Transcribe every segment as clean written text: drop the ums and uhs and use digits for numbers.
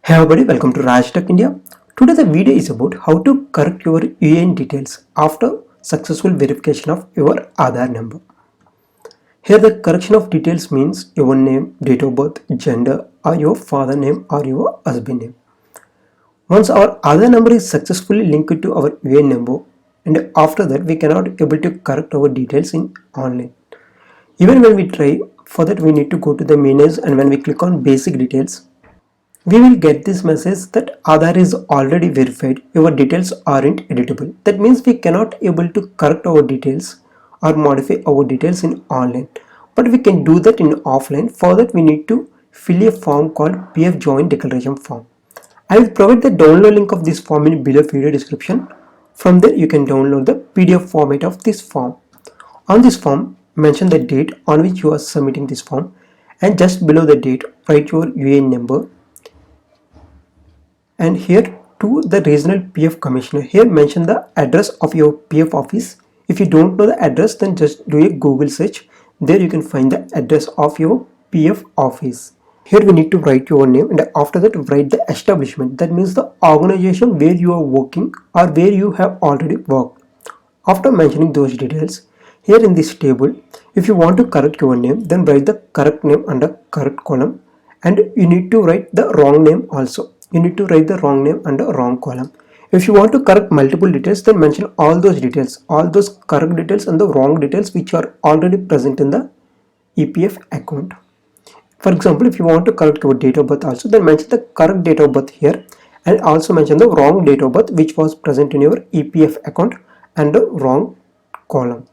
Hey everybody, welcome to Rajtech India. Today the video is about how to correct your UAN details after successful verification of your Aadhaar number. Here the correction of details means your name, date of birth, gender, or your father name or your husband name. Once our Aadhaar number is successfully linked to our UAN number, and after that we cannot able to correct our details in online. Even when we try, for that we need to go to the menus, and when we click on basic details, we will get this message that Aadhaar is already verified, your details aren't editable. That means we cannot able to correct our details or modify our details in online. But we can do that in offline. For that we need to fill a form called PF Joint Declaration Form. I will provide the download link of this form in below video description. From there you can download the PDF format of this form. On this form, mention the date on which you are submitting this form, and just below the date write your UAN number. And here to the regional PF commissioner, here mention the address of your PF office. If you don't know the address, then just do a Google search. There you can find the address of your PF office. Here we need to write your name, and after that write the establishment. That means the organization where you are working or where you have already worked. After mentioning those details, here in this table, if you want to correct your name, then write the correct name under correct column, and you need to write the wrong name also. You need to write the wrong name under wrong column. If you want to correct multiple details, then mention all those details, all those correct details and the wrong details which are already present in the EPF account. For example, if you want to correct your date of birth also, then mention the correct date of birth here, and also mention the wrong date of birth which was present in your EPF account and the wrong column.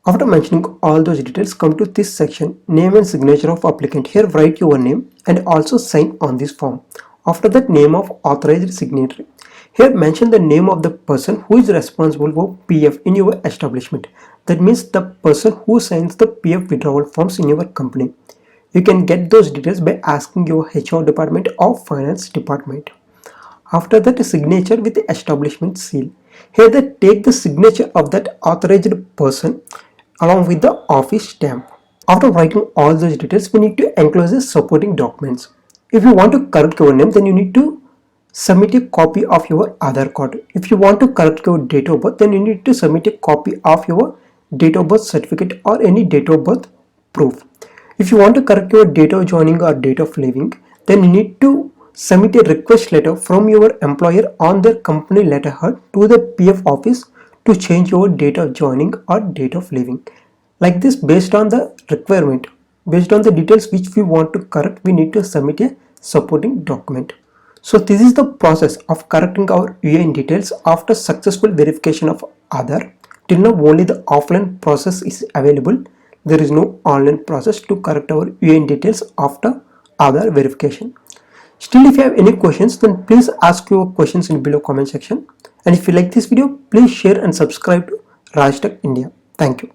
After mentioning all those details, come to this section, name and signature of applicant. Here write your name and also sign on this form. After that, name of authorized signatory. Here mention the name of the person who is responsible for PF in your establishment. That means the person who signs the PF withdrawal forms in your company. You can get those details by asking your HR department or finance department. After that, a signature with the establishment seal. Here they take the signature of that authorized person along with the office stamp. After writing all those details, we need to enclose the supporting documents. If you want to correct your name, then you need to submit a copy of your Aadhaar card. If you want to correct your date of birth, then you need to submit a copy of your date of birth certificate or any date of birth proof. If you want to correct your date of joining or date of leaving, then you need to submit a request letter from your employer on their company letterhead to the PF office to change your date of joining or date of leaving. Like this, based on the requirement, based on the details which we want to correct, we need to submit a supporting document. So this is the process of correcting our UAN details after successful verification of Aadhaar. Till now only the offline process is available. There is no online process to correct our UAN details after Aadhaar verification. Still, if you have any questions, then please ask your questions in below comment section. And if you like this video, please share and subscribe to Rajtech India. Thank you.